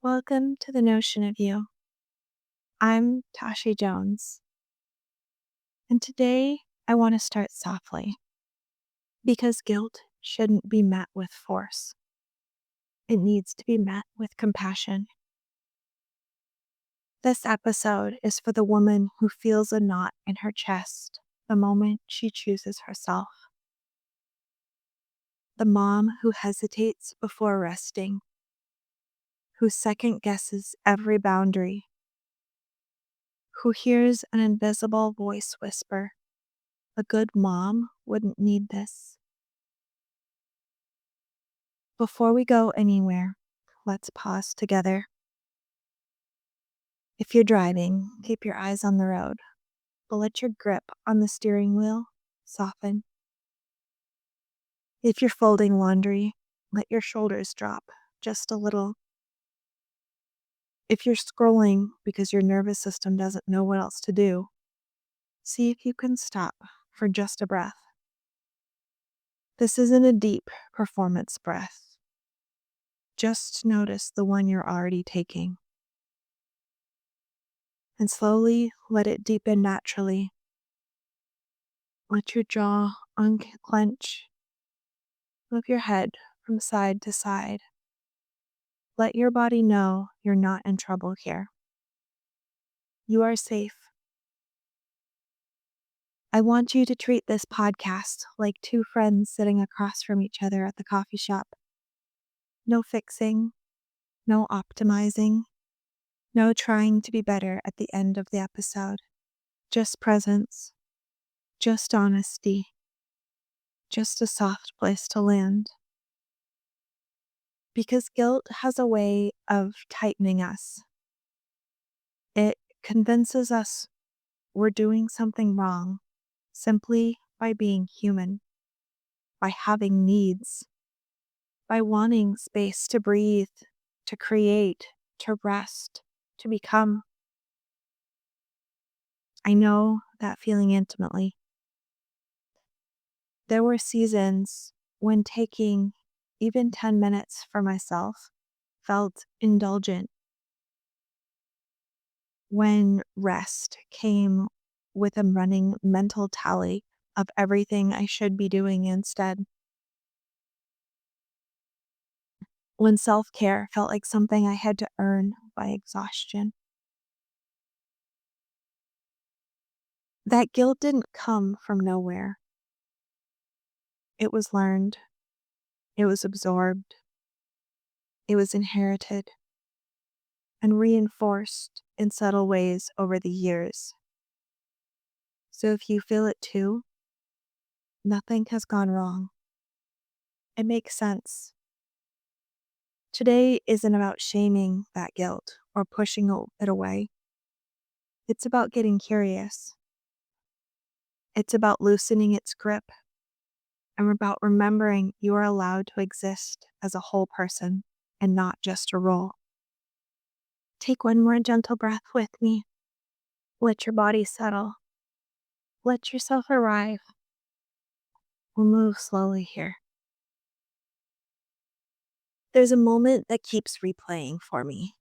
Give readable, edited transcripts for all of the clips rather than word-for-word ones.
Welcome to the Notion of You. I'm Tashi Jones, and today I want to start softly because guilt shouldn't be met with force. It needs to be met with compassion. This episode is for the woman who feels a knot in her chest the moment she chooses herself, the mom who hesitates before resting, who second guesses every boundary, who hears an invisible voice whisper, "A good mom wouldn't need this." Before we go anywhere, let's pause together. If you're driving, keep your eyes on the road, but let your grip on the steering wheel soften. If you're folding laundry, let your shoulders drop just a little. If you're scrolling because your nervous system doesn't know what else to do, see if you can stop for just a breath. This isn't a deep performance breath. Just notice the one you're already taking. And slowly let it deepen naturally. Let your jaw unclench. Move your head from side to side. Let your body know you're not in trouble here. You are safe. I want you to treat this podcast like two friends sitting across from each other at the coffee shop. No fixing, no optimizing, no trying to be better at the end of the episode. Just presence, just honesty, just a soft place to land. Because guilt has a way of tightening us. It convinces us we're doing something wrong simply by being human, by having needs, by wanting space to breathe, to create, to rest, to become. I know that feeling intimately. There were seasons when taking even 10 minutes for myself felt indulgent, when rest came with a running mental tally of everything I should be doing instead. When self-care felt like something I had to earn by exhaustion. That guilt didn't come from nowhere. It was learned. It was absorbed. It was inherited and reinforced in subtle ways over the years. So if you feel it too, nothing has gone wrong. It makes sense. Today isn't about shaming that guilt or pushing it away. It's about getting curious. It's about loosening its grip and about remembering you are allowed to exist as a whole person and not just a role. Take one more gentle breath with me. Let your body settle. Let yourself arrive. We'll move slowly here. There's a moment that keeps replaying for me.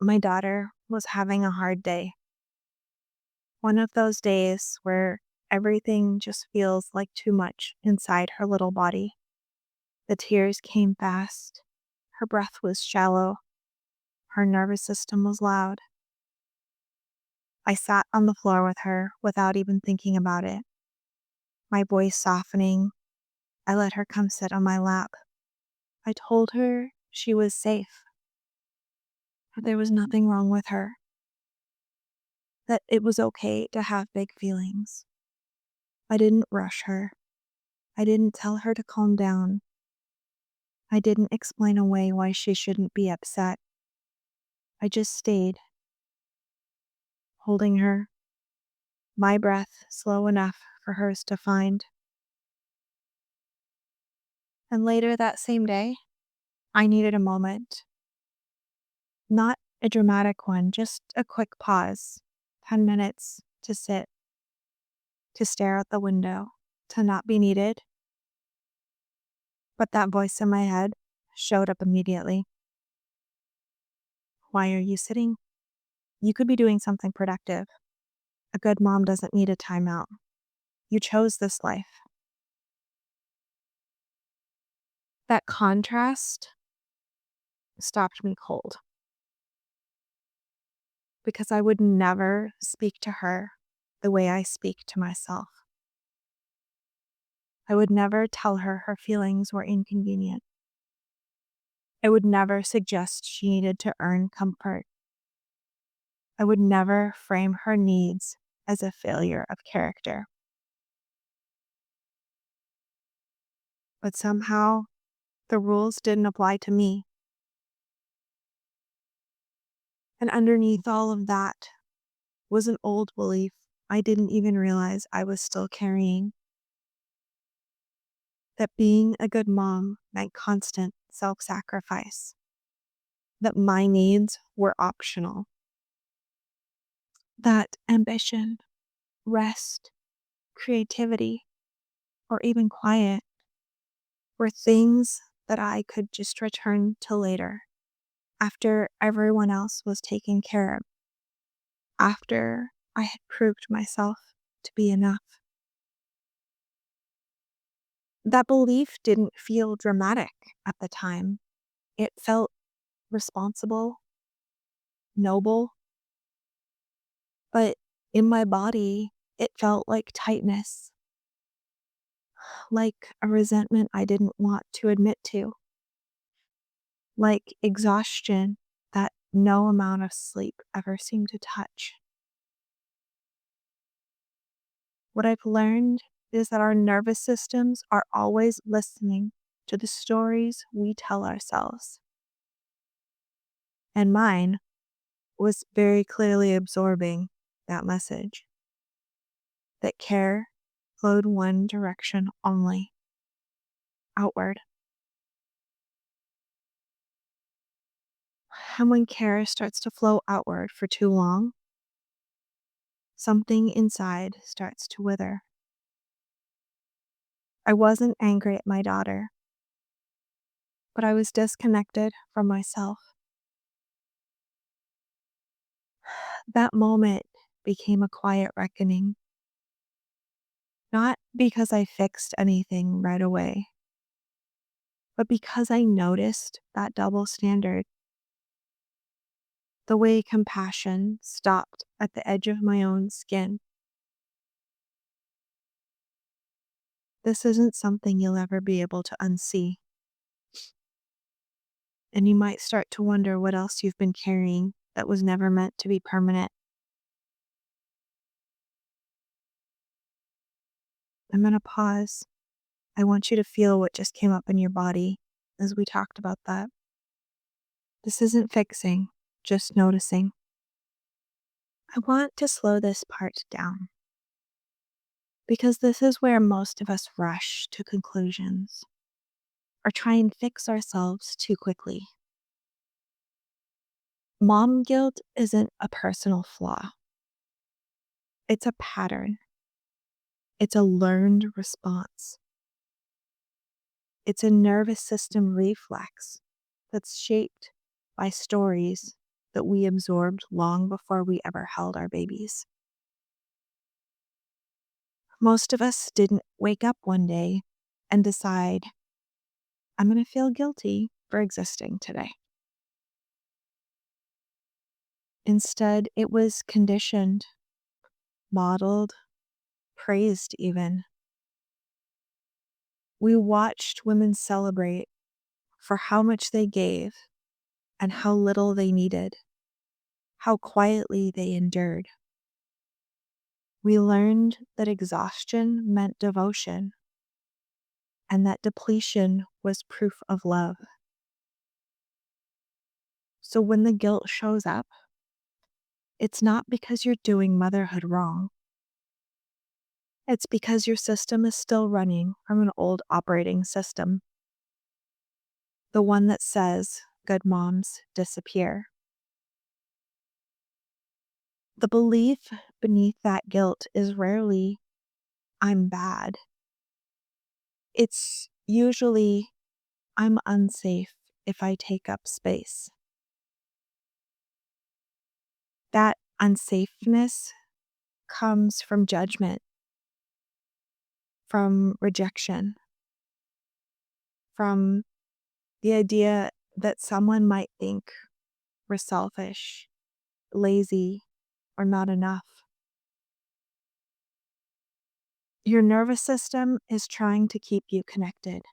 My daughter was having a hard day. One of those days where everything just feels like too much inside her little body. The tears came fast. Her breath was shallow. Her nervous system was loud. I sat on the floor with her without even thinking about it. My voice softening, I let her come sit on my lap. I told her she was safe, that there was nothing wrong with her, that it was okay to have big feelings. I didn't rush her. I didn't tell her to calm down. I didn't explain away why she shouldn't be upset. I just stayed, holding her, my breath slow enough for hers to find. And later that same day, I needed a moment. Not a dramatic one, just a quick pause, 10 minutes to sit, to stare out the window, to not be needed. But that voice in my head showed up immediately. Why are you sitting? You could be doing something productive. A good mom doesn't need a timeout. You chose this life. That contrast stopped me cold because I would never speak to her the way I speak to myself. I would never tell her her feelings were inconvenient. I would never suggest she needed to earn comfort. I would never frame her needs as a failure of character. But somehow, the rules didn't apply to me. And underneath all of that was an old belief I didn't even realize I was still carrying, that being a good mom meant constant self sacrifice, that my needs were optional, that ambition, rest, creativity, or even quiet were things that I could just return to later, after everyone else was taken care of, after I had proved myself to be enough. That belief didn't feel dramatic at the time. It felt responsible, noble, but in my body, it felt like tightness, like a resentment I didn't want to admit to, like exhaustion that no amount of sleep ever seemed to touch. What I've learned is that our nervous systems are always listening to the stories we tell ourselves. And mine was very clearly absorbing that message, that care flowed one direction only, outward. And when care starts to flow outward for too long, something inside starts to wither. I wasn't angry at my daughter, but I was disconnected from myself. That moment became a quiet reckoning, not because I fixed anything right away, but because I noticed that double standard, the way compassion stopped at the edge of my own skin. This isn't something you'll ever be able to unsee. And you might start to wonder what else you've been carrying that was never meant to be permanent. I'm going to pause. I want you to feel what just came up in your body as we talked about that. This isn't fixing, just noticing. I want to slow this part down because this is where most of us rush to conclusions or try and fix ourselves too quickly. Mom guilt isn't a personal flaw, it's a pattern, it's a learned response. It's a nervous system reflex that's shaped by stories that we absorbed long before we ever held our babies. Most of us didn't wake up one day and decide, I'm going to feel guilty for existing today. Instead, it was conditioned, modeled, praised even. We watched women celebrate for how much they gave and how little they needed, how quietly they endured. We learned that exhaustion meant devotion and that depletion was proof of love. So when the guilt shows up, it's not because you're doing motherhood wrong. It's because your system is still running from an old operating system, the one that says good moms disappear. The belief beneath that guilt is rarely, I'm bad. It's usually, I'm unsafe if I take up space. That unsafeness comes from judgment, from rejection, from the idea that someone might think we're selfish, lazy, or not enough. Your nervous system is trying to keep you connected.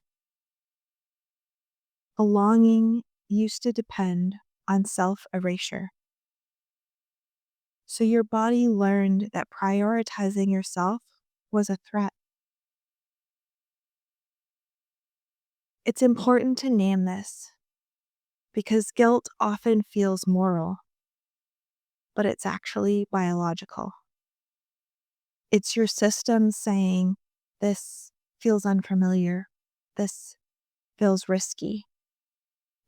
Belonging used to depend on self erasure. So your body learned that prioritizing yourself was a threat. It's important to name this because guilt often feels moral, but it's actually biological. It's your system saying, this feels unfamiliar. This feels risky.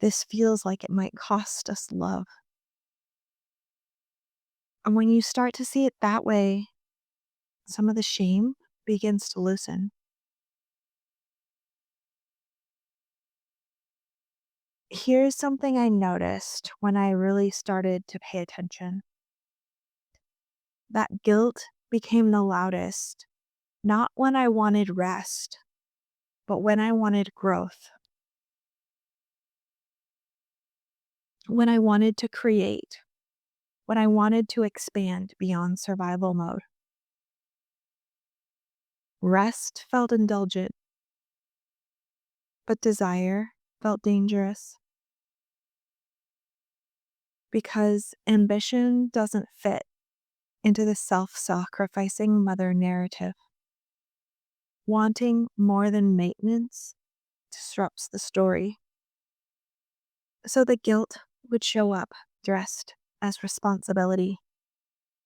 This feels like it might cost us love. And when you start to see it that way, some of the shame begins to loosen. Here's something I noticed when I really started to pay attention. That guilt became the loudest, not when I wanted rest, but when I wanted growth, when I wanted to create, when I wanted to expand beyond survival mode. Rest felt indulgent, but desire felt dangerous because ambition doesn't fit into the self-sacrificing mother narrative. Wanting more than maintenance disrupts the story. So the guilt would show up dressed as responsibility.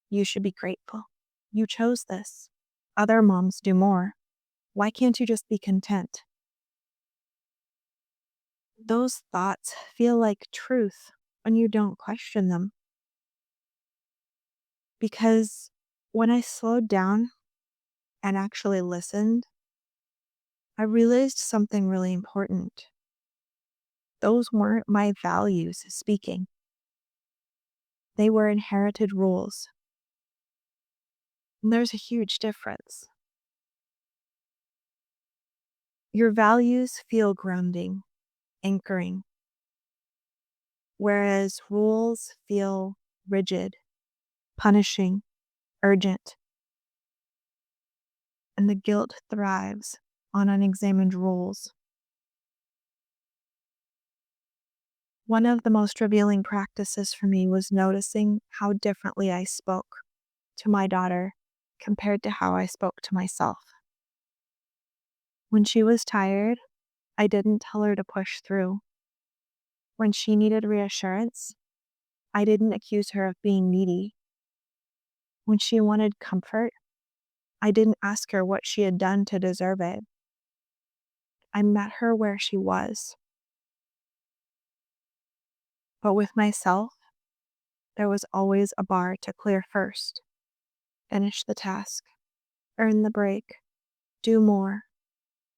You should be grateful. You chose this. Other moms do more. Why can't you just be content? Those thoughts feel like truth when you don't question them. Because when I slowed down and actually listened, I realized something really important. Those weren't my values speaking. They were inherited rules. And there's a huge difference. Your values feel grounding, anchoring, whereas rules feel rigid, punishing, urgent. And the guilt thrives on unexamined rules. One of the most revealing practices for me was noticing how differently I spoke to my daughter compared to how I spoke to myself. When she was tired, I didn't tell her to push through. When she needed reassurance, I didn't accuse her of being needy. When she wanted comfort, I didn't ask her what she had done to deserve it. I met her where she was. But with myself, there was always a bar to clear first. Finish the task, earn the break, do more,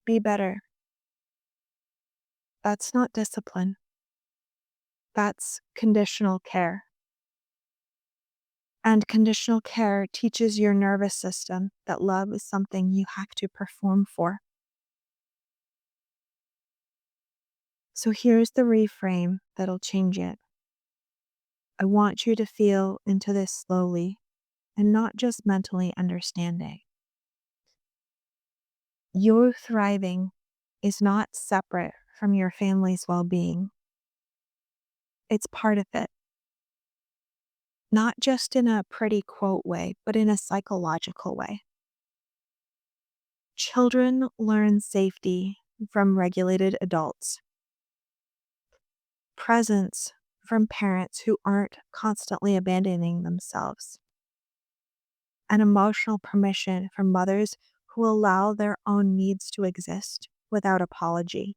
be better. That's not discipline. That's conditional care. And conditional care teaches your nervous system that love is something you have to perform for. So here's the reframe that'll change it. I want you to feel into this slowly and not just mentally understanding. Your thriving is not separate from your family's well being, it's part of it. Not just in a pretty quote way, but in a psychological way. Children learn safety from regulated adults, presence from parents who aren't constantly abandoning themselves, and emotional permission from mothers who allow their own needs to exist without apology.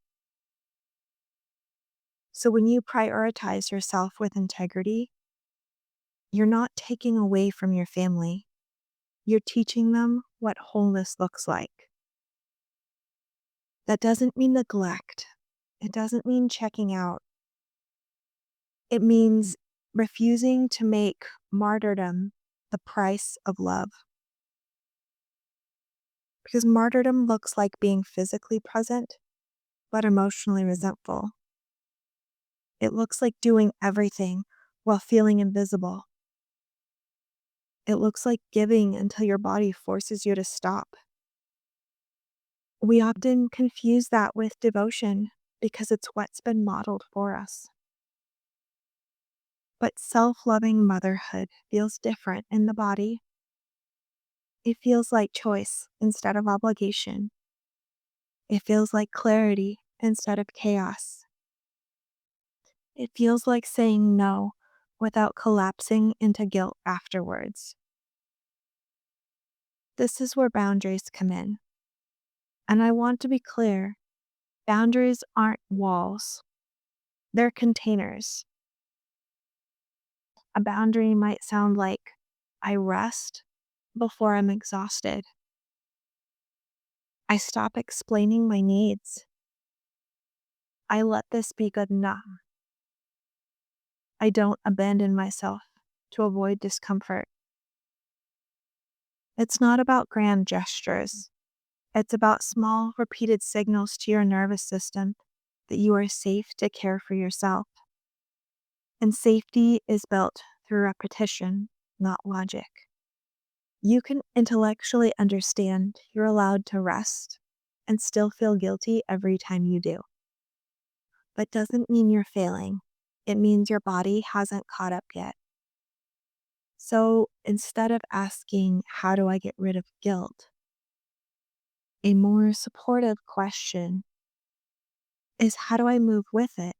So when you prioritize yourself with integrity, you're not taking away from your family. You're teaching them what wholeness looks like. That doesn't mean neglect. It doesn't mean checking out. It means refusing to make martyrdom the price of love. Because martyrdom looks like being physically present, but emotionally resentful. It looks like doing everything while feeling invisible. It looks like giving until your body forces you to stop. We often confuse that with devotion because it's what's been modeled for us. But self-loving motherhood feels different in the body. It feels like choice instead of obligation. It feels like clarity instead of chaos. It feels like saying no without collapsing into guilt afterwards. This is where boundaries come in. And I want to be clear, boundaries aren't walls, they're containers. A boundary might sound like, I rest before I'm exhausted. I stop explaining my needs. I let this be good enough. I don't abandon myself to avoid discomfort. It's not about grand gestures. It's about small, repeated signals to your nervous system that you are safe to care for yourself. And safety is built through repetition, not logic. You can intellectually understand you're allowed to rest and still feel guilty every time you do. But doesn't mean you're failing. It means your body hasn't caught up yet. So instead of asking, how do I get rid of guilt? A more supportive question is, how do I move with it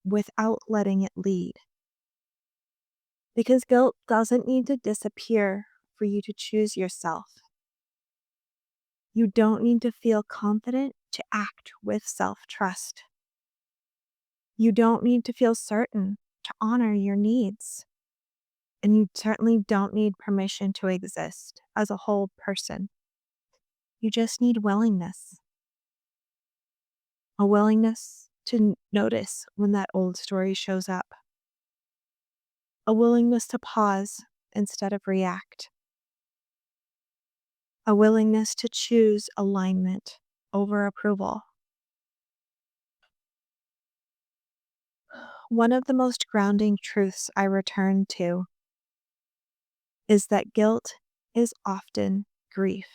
without letting it lead? Because guilt doesn't need to disappear for you to choose yourself. You don't need to feel confident to act with self-trust. You don't need to feel certain to honor your needs. And you certainly don't need permission to exist as a whole person. You just need willingness. A willingness to notice when that old story shows up. A willingness to pause instead of react. A willingness to choose alignment over approval. One of the most grounding truths I return to is that guilt is often grief.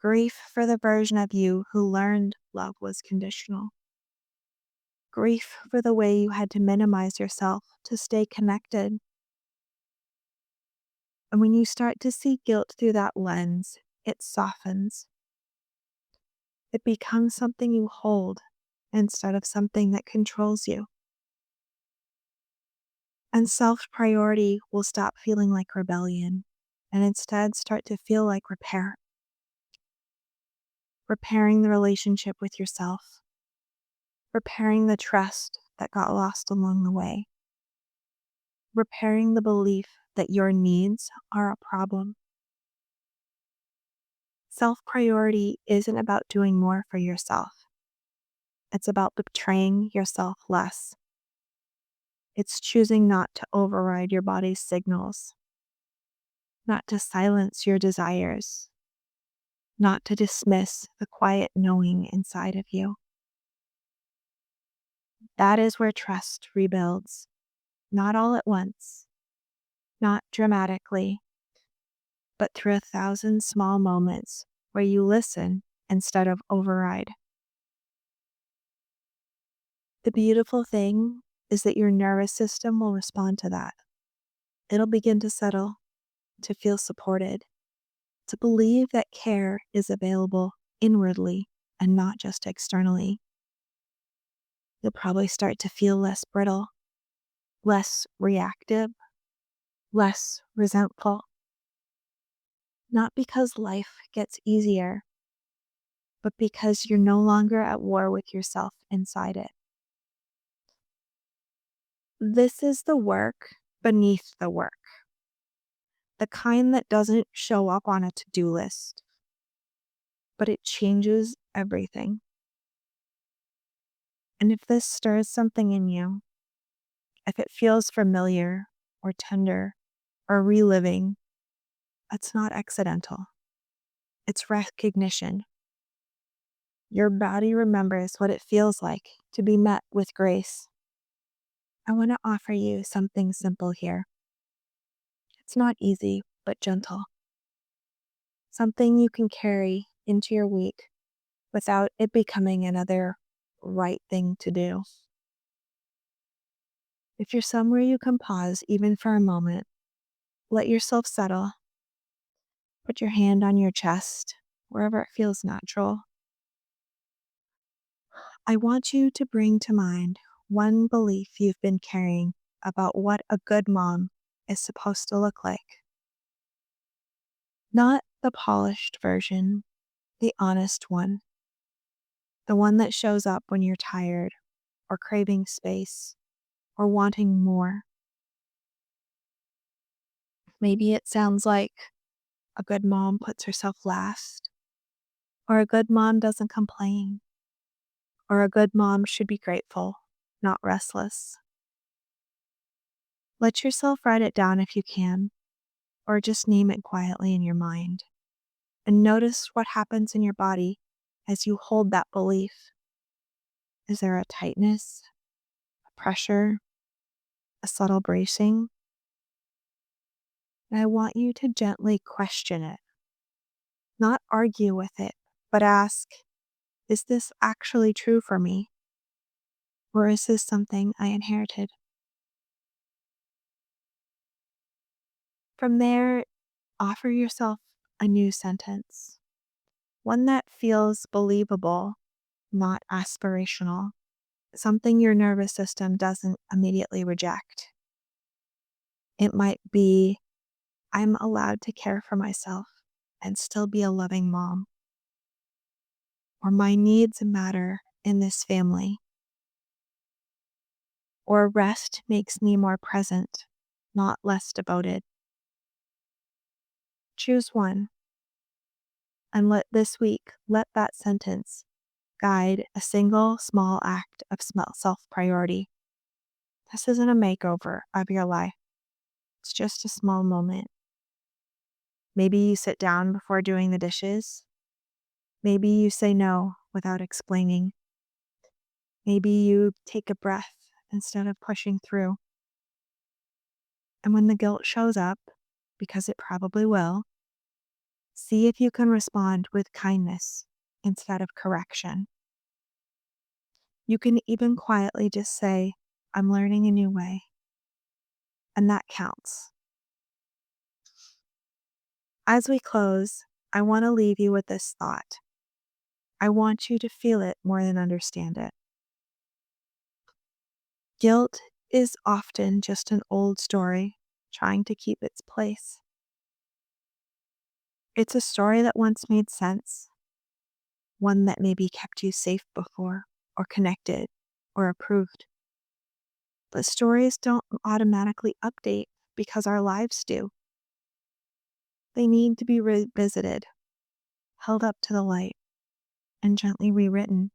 Grief for the version of you who learned love was conditional. Grief for the way you had to minimize yourself to stay connected. And when you start to see guilt through that lens, it softens. It becomes something you hold instead of something that controls you. And self-priority will stop feeling like rebellion and instead start to feel like repair. Repairing the relationship with yourself. Repairing the trust that got lost along the way. Repairing the belief that your needs are a problem. Self-priority isn't about doing more for yourself. It's about betraying yourself less. It's choosing not to override your body's signals, not to silence your desires, not to dismiss the quiet knowing inside of you. That is where trust rebuilds, not all at once, not dramatically, but through 1,000 small moments where you listen instead of override. The beautiful thing is that your nervous system will respond to that. It'll begin to settle, to feel supported, to believe that care is available inwardly and not just externally. You'll probably start to feel less brittle, less reactive, less resentful. Not because life gets easier, but because you're no longer at war with yourself inside it. This is the work beneath the work. The kind that doesn't show up on a to-do list, but it changes everything. And if this stirs something in you, If it feels familiar or tender or reliving, it's not accidental. It's recognition. Your body remembers what it feels like to be met with grace. I want to offer you something simple here. It's not easy, but gentle. Something you can carry into your week without it becoming another right thing to do. If you're somewhere you can pause even for a moment, let yourself settle. Put your hand on your chest, wherever it feels natural. I want you to bring to mind one belief you've been carrying about what a good mom is supposed to look like. Not the polished version, the honest one. The one that shows up when you're tired or craving space or wanting more. Maybe it sounds like a good mom puts herself last, or a good mom doesn't complain, or a good mom should be grateful, not restless. Let yourself write it down if you can, or just name it quietly in your mind. And notice what happens in your body as you hold that belief. Is there a tightness, a pressure, a subtle bracing? And I want you to gently question it, not argue with it, but ask, is this actually true for me? Or is this something I inherited? From there, offer yourself a new sentence, one that feels believable, not aspirational, something your nervous system doesn't immediately reject. It might be, I'm allowed to care for myself and still be a loving mom. Or my needs matter in this family. Or rest makes me more present, not less devoted. Choose one and let that sentence guide a single small act of self priority. This isn't a makeover of your life, it's just a small moment. Maybe you sit down before doing the dishes. Maybe you say no without explaining. Maybe you take a breath instead of pushing through. And when the guilt shows up, because it probably will, see if you can respond with kindness instead of correction. You can even quietly just say, I'm learning a new way. And that counts. As we close, I want to leave you with this thought. I want you to feel it more than understand it. Guilt is often just an old story trying to keep its place. It's a story that once made sense, one that maybe kept you safe before, or connected, or approved. But stories don't automatically update because our lives do. They need to be revisited, held up to the light, and gently rewritten.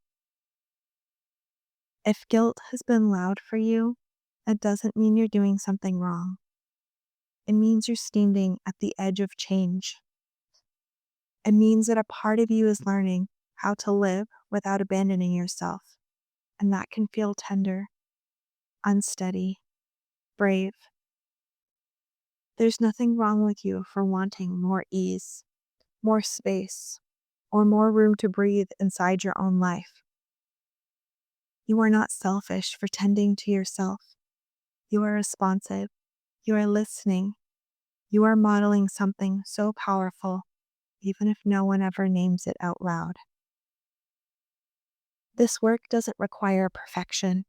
If guilt has been loud for you, it doesn't mean you're doing something wrong. It means you're standing at the edge of change. It means that a part of you is learning how to live without abandoning yourself. And that can feel tender, unsteady, brave. There's nothing wrong with you for wanting more ease, more space, or more room to breathe inside your own life. You are not selfish for tending to yourself. You are responsive. You are listening. You are modeling something so powerful, even if no one ever names it out loud. This work doesn't require perfection.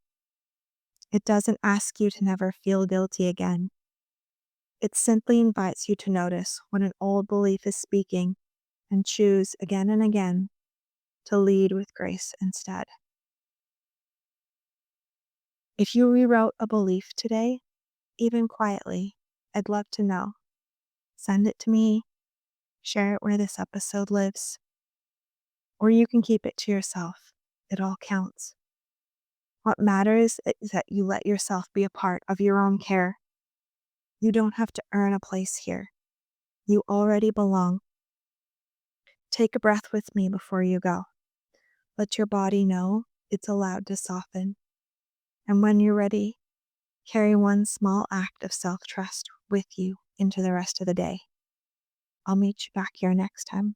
It doesn't ask you to never feel guilty again. It simply invites you to notice when an old belief is speaking and choose again and again to lead with grace instead. If you rewrote a belief today, even quietly, I'd love to know. Send it to me, share it where this episode lives, or you can keep it to yourself. It all counts. What matters is that you let yourself be a part of your own care. You don't have to earn a place here. You already belong. Take a breath with me before you go. Let your body know it's allowed to soften. And when you're ready, carry one small act of self-trust with you into the rest of the day. I'll meet you back here next time.